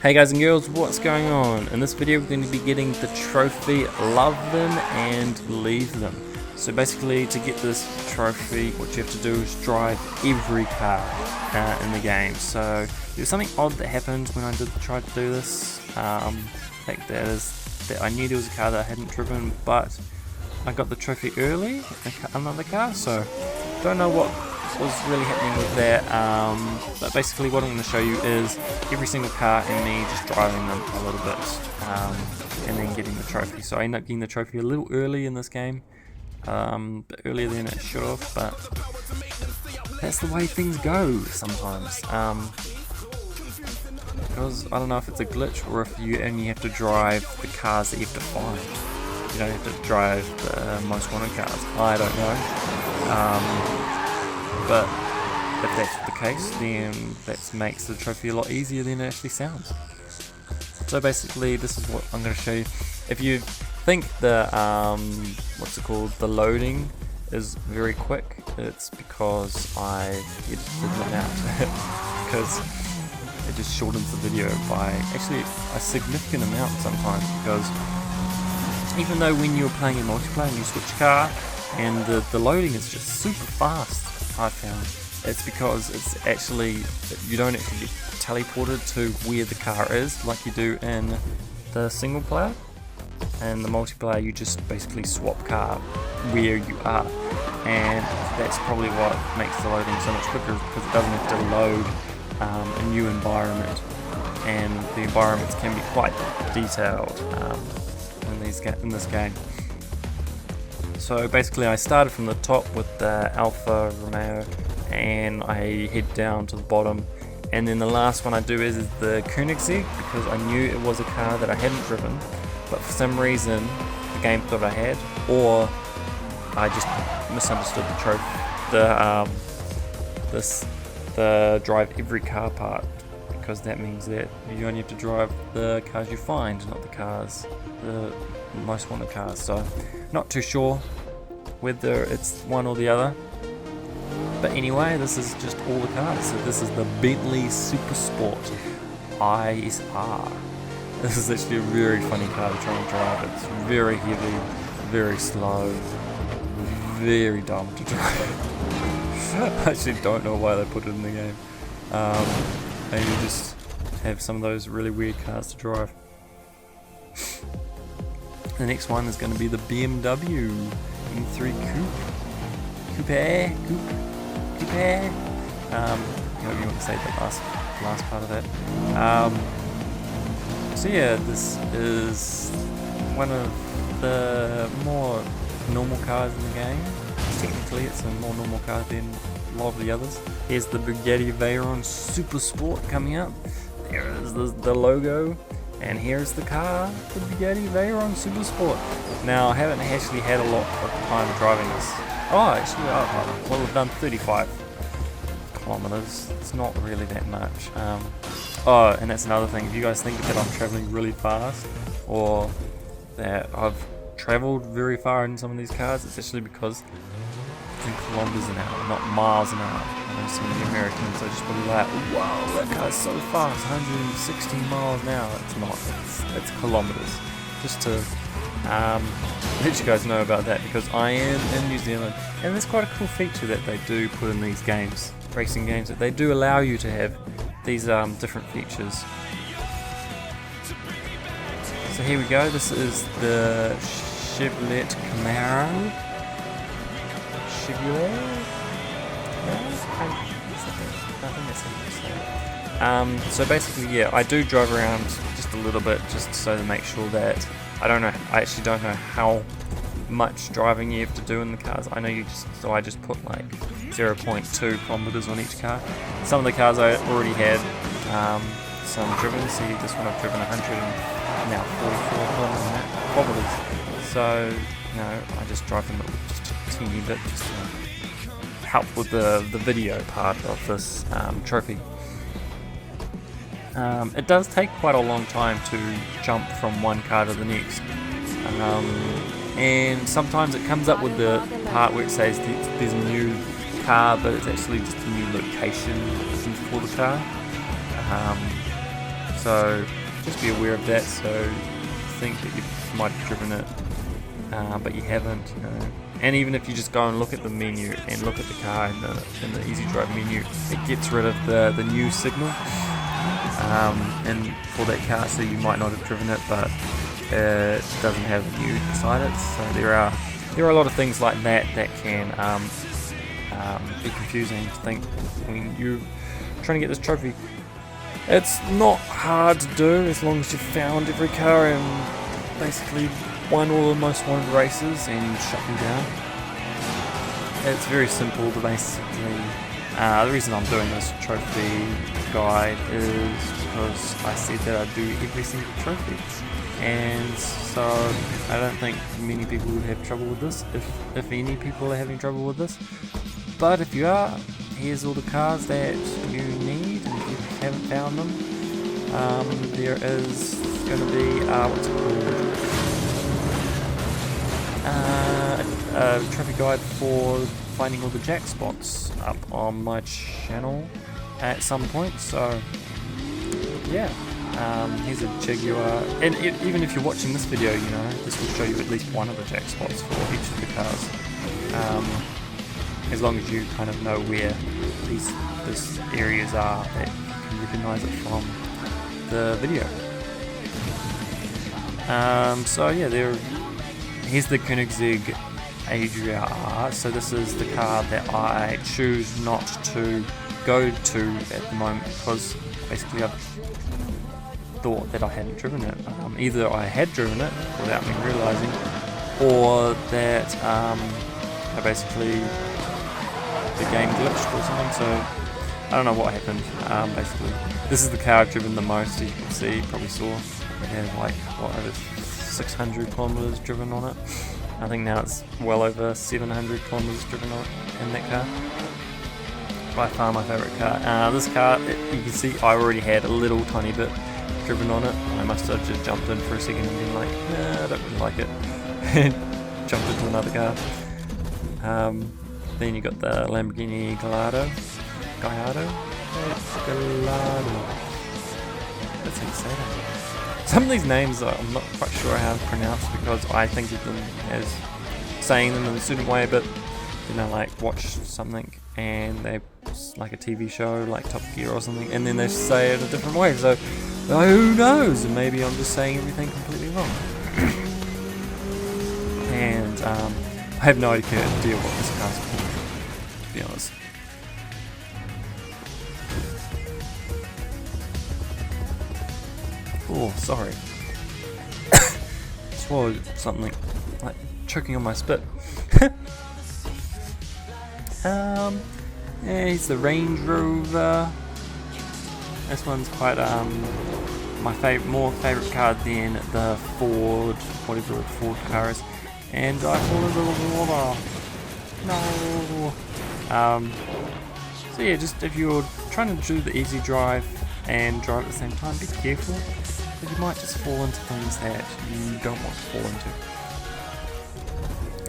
Hey guys and girls, what's going on? In this video we're going to be getting the trophy Love Them and Leave Them. So basically to get this trophy what you have to do is drive every car in the game. So there was something odd that happened when I tried to do this. The fact that is that I knew there was a car that I hadn't driven, but I got the trophy early, another car, so don't know what was really happening with that, but basically what I'm going to show you is every single car and me just driving them a little bit and then getting the trophy. So I ended up getting the trophy a little early in this game, bit earlier than it should have, but that's the way things go sometimes, because I don't know if it's a glitch or if you only have to drive the cars that you have to find. You don't have to drive the most wanted cars. I don't know. But if that's the case, then that makes the trophy a lot easier than it actually sounds. So basically, this is what I'm going to show you. If you think the the loading is very quick, it's because I edited it out because it just shortens the video by actually a significant amount sometimes. Because even though when you're playing in multiplayer and you switch car and the loading is just super fast, I found it's because it's actually, you don't actually get teleported to where the car is like you do in the single player. And the multiplayer you just basically swap car where you are, and that's probably what makes the loading so much quicker, because it doesn't have to load a new environment, and the environments can be quite detailed in this game. So basically I started from the top with the Alfa Romeo and I head down to the bottom, and then the last one I do is the Koenigsegg, because I knew it was a car that I hadn't driven, but for some reason the game thought I had, or I just misunderstood the drive every car part, because that means that you only have to drive the cars you find, not the most wanted cars. So not too sure whether it's one or the other, but anyway, this is just all the cars. So this is the Bentley Super Sport ISR. This is actually a very funny car to try and drive. It's very heavy, very slow, very dumb to drive. I actually don't know why they put it in the game. Maybe just have some of those really weird cars to drive. The next one is going to be the BMW M3 Coupe. However you want to say the last part of that. So yeah, this is one of the more normal cars in the game. Technically it's a more normal car than a lot of the others. Here's the Bugatti Veyron Super Sport coming up. There is the logo, and here's the car, the Bugatti Veyron Super Sport. Now I haven't actually had a lot of time driving this. Oh, actually, well, we've done 35 kilometers. It's not really that much. Oh, and that's another thing. If you guys think that I'm traveling really fast, or that I've traveled very far in some of these cars, it's actually because it's in kilometers an hour, not miles an hour. I know some of the Americans are just probably like, wow, that car's so fast, 160 miles an hour. It's not. It's kilometers. Just to let you guys know about that, because I am in New Zealand, and there's quite a cool feature that they do put in these games, racing games, that they do allow you to have these different features. So here we go. This is the Chevrolet Camaro. Chevrolet? I think that's how you say it. So basically, yeah, I do drive around just a little bit, just so to make sure that I actually don't know how much driving you have to do in the cars. I know I just put like 0.2 kilometers on each car. Some of the cars I already had some driven. See, this one I've driven 100 and now 44 kilometers. So, I just drive them just a teeny bit, just to help with the video part of this trophy. It does take quite a long time to jump from one car to the next, and sometimes it comes up with the part where it says there's a new car, but it's actually just a new location for the car. So just be aware of that. So think that you might have driven it, but you haven't, you know. And even if you just go and look at the menu and look at the car in the Easy Drive menu, it gets rid of the new signal, and for that car, so you might not have driven it, but it doesn't have the new beside it. So there are a lot of things like that that can be confusing to think when you're trying to get this trophy. It's not hard to do as long as you've found every car and basically won all the most wanted races and shut them down. It's very simple to basically. The reason I'm doing this trophy guide is because I said that I'd do every single trophy, and so I don't think many people would have trouble with this, if any people are having trouble with this. But if you are, here's all the cars that you need, and if you haven't found them, there is going to be what's it called? A trophy guide for finding all the jack spots up on my channel at some point. So yeah, here's a Jaguar, and even if you're watching this video, you know, this will show you at least one of the jack spots for each of the cars. As long as you kind of know where these areas are, that you can recognise it from the video. So yeah, here's the Koenigsegg Adria R. So this is the car that I choose not to go to at the moment because basically I've thought that I hadn't driven it. Either I had driven it without me realising, or that I basically the game glitched or something. So I don't know what happened. Basically, this is the car I've driven the most. As you can see, you probably saw it had like over 600 kilometers driven on it. I think now it's well over 700 kilometers driven on it in that car. By far my favourite car. This car, you can see I already had a little tiny bit driven on it. I must have just jumped in for a second and been like, nah, I don't really like it. And jumped into another car. Then you got the Lamborghini Gallardo. Gallardo? That's how you say that. Some of these names I'm not quite sure how to pronounce because I think of them as saying them in a certain way, but you know, like watch something and they like a TV show like Top Gear or something, and then they say it a different way. So who knows? Maybe I'm just saying everything completely wrong. And I have no idea what this car's called, to be honest. Oh, sorry. Swallowed something, like choking on my spit. Yeah, he's the Range Rover. This one's quite my more favourite car than the Ford, whatever the Ford car is. And I fall into the water. No. So yeah, just if you're trying to do the Easy Drive and drive at the same time, be careful, because you might just fall into things that you don't want to fall into.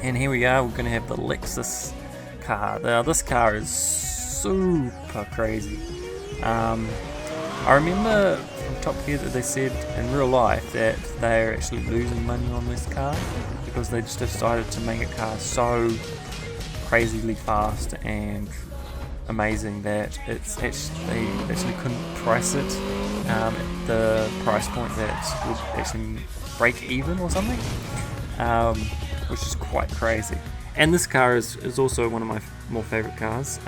And here we are, we're going to have the Lexus car. Now this car is super crazy. I remember from Top Gear that they said in real life that they're actually losing money on this car because they just decided to make a car so crazily fast and amazing that they actually couldn't price it at the price point that would actually break even or something, which is quite crazy. And this car is also one of my more favourite cars.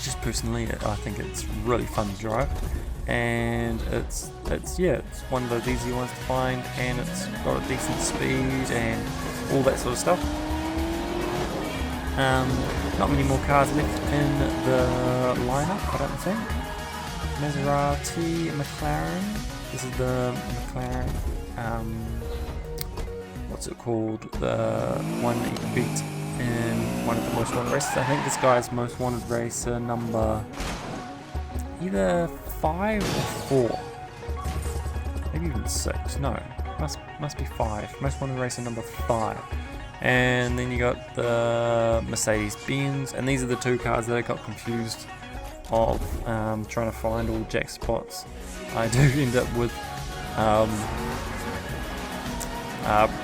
Just personally, I think it's really fun to drive, and it's one of those easy ones to find, and it's got a decent speed and all that sort of stuff. Not many more cars left in the lineup, I don't think. Maserati, McLaren. This is the McLaren. What's it called? The one that you can beat in one of the most wanted races. I think this guy's most wanted racer number either 5 or 4, maybe even 6. No, must be 5. Most wanted racer number 5. And then you got the Mercedes-Benz, and these are the two cars that I got confused of trying to find all jackspots, I do end up with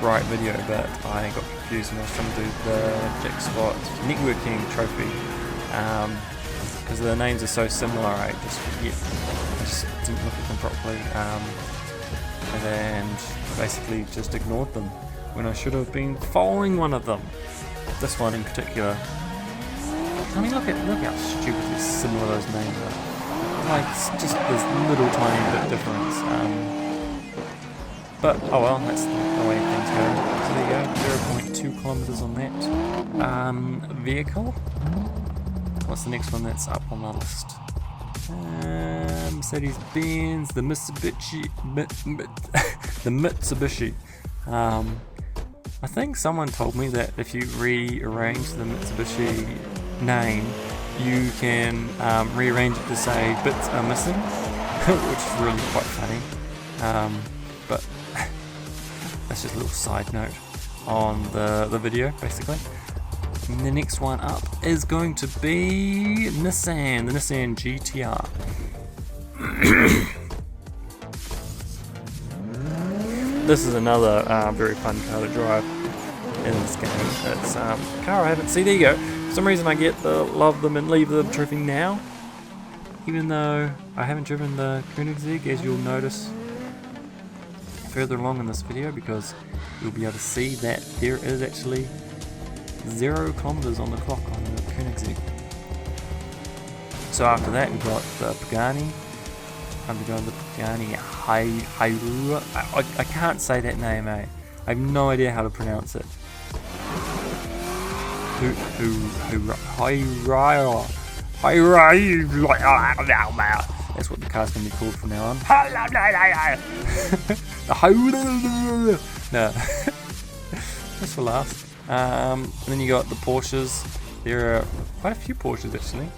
right video, but I got confused when I was trying to do the jackspot networking trophy, because the names are so similar. I just didn't look at them properly, and basically just ignored them when I should have been following one of them. This one in particular. I mean, look how stupidly similar those names are. Like, it's just this little tiny bit difference. But oh well, that's the way things go. So there you go, 0.2 kilometers on that vehicle. What's the next one that's up on the list? Mercedes-Benz, the Mitsubishi. The Mitsubishi. I think someone told me that if you rearrange the Mitsubishi name, you can rearrange it to say bits are missing, which is really quite funny. But that's just a little side note on the video, basically. And the next one up is going to be Nissan, the Nissan GTR. This is another very fun car to drive in this game. It's a car I haven't seen. There you go. For some reason I get the love them and leave them driving now, even though I haven't driven the Koenigsegg, as you'll notice further along in this video, because you'll be able to see that there is actually 0 kilometers on the clock on the Koenigsegg. So after that we've got the Pagani. I'm going the Pagani I can't say that name, eh? I have no idea how to pronounce it. That's what the car's going to be called from now on. No. That's for last. And then you got the Porsches. There are quite a few Porsches actually.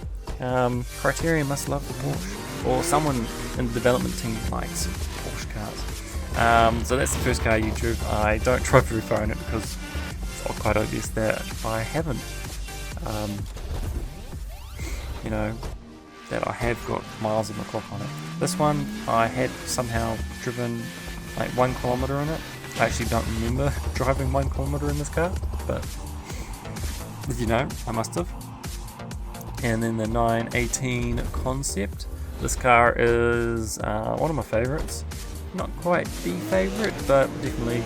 Criterion must love the Porsche. Or someone in the development team likes Porsche cars. So that's the first car you drove. I don't drive very far in it because it's quite obvious that I haven't, that I have got miles on the clock on it. This one I had somehow driven like 1 kilometer in it. I actually don't remember driving 1 kilometer in this car, but I must have. And then the 918 Concept. This car is one of my favourites. Not quite the favourite, but definitely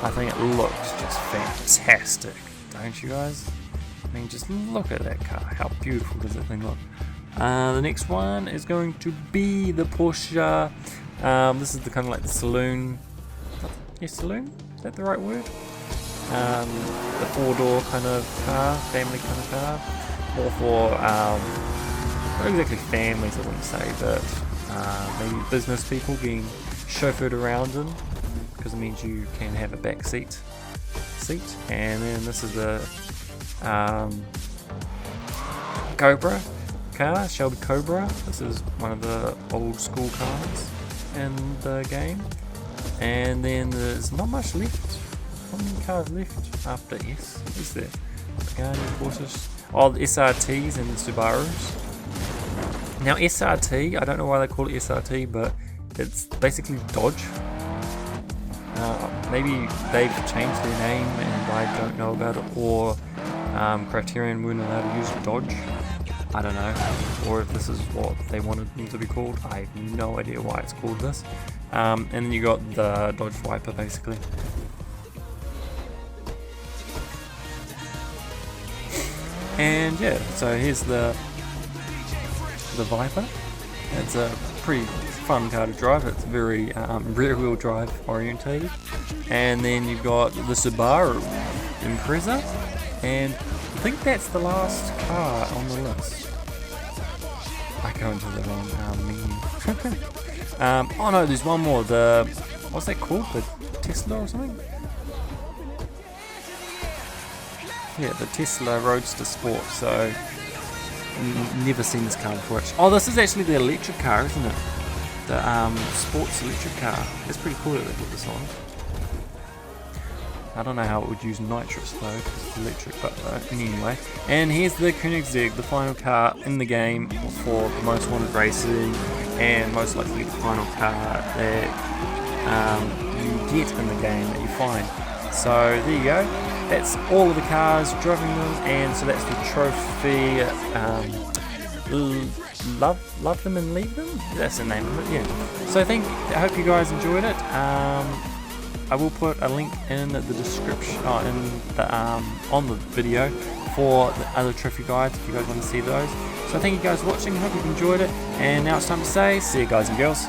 I think it looks just fantastic, don't you guys? I mean, just look at that car. How beautiful does that thing look? The next one is going to be the Porsche. This is the kind of like the saloon. Yes, saloon? Is that the right word? The 4-door kind of car, family kind of car. More for not exactly families, I wouldn't say, but maybe business people being chauffeured around in, because it means you can have a back seat. And then this is the Cobra car, Shelby Cobra. This is one of the old school cars in the game. And then there's not much left. How many cars left after S? Is there? Pagani, Porsches. Oh, the SRTs and the Subarus. Now SRT, I don't know why they call it SRT, but it's basically Dodge. Maybe they've changed their name and I don't know about it, or Criterion weren't allowed to use Dodge. I don't know, or if this is what they wanted them to be called. I have no idea why it's called this. And then you got the Dodge Viper basically. And yeah, so here's the Viper. It's a pretty fun car to drive. It's very rear wheel drive orientated. And then you've got the Subaru Impreza, and I think that's the last car on the list. I go into the wrong menu. Oh no, there's one more. What's that called? The Tesla or something? Yeah, the Tesla Roadster Sport. So never seen this car before. Oh, this is actually the electric car, isn't it? The sports electric car. It's pretty cool that they put this I don't know how it would use nitrous though, because it's electric, but anyway. And here's the Koenigsegg, the final car in the game for the Most Wanted Racing, and most likely the final car that you get in the game that you find. So there you go. That's all of the cars, driving them, and so that's the trophy. Love them and leave them. That's the name of it. Yeah. So I hope you guys enjoyed it. I will put a link in the description, on the video for the other trophy guides if you guys want to see those. So thank you guys for watching. Hope you've enjoyed it. And now it's time to say, see you guys and girls.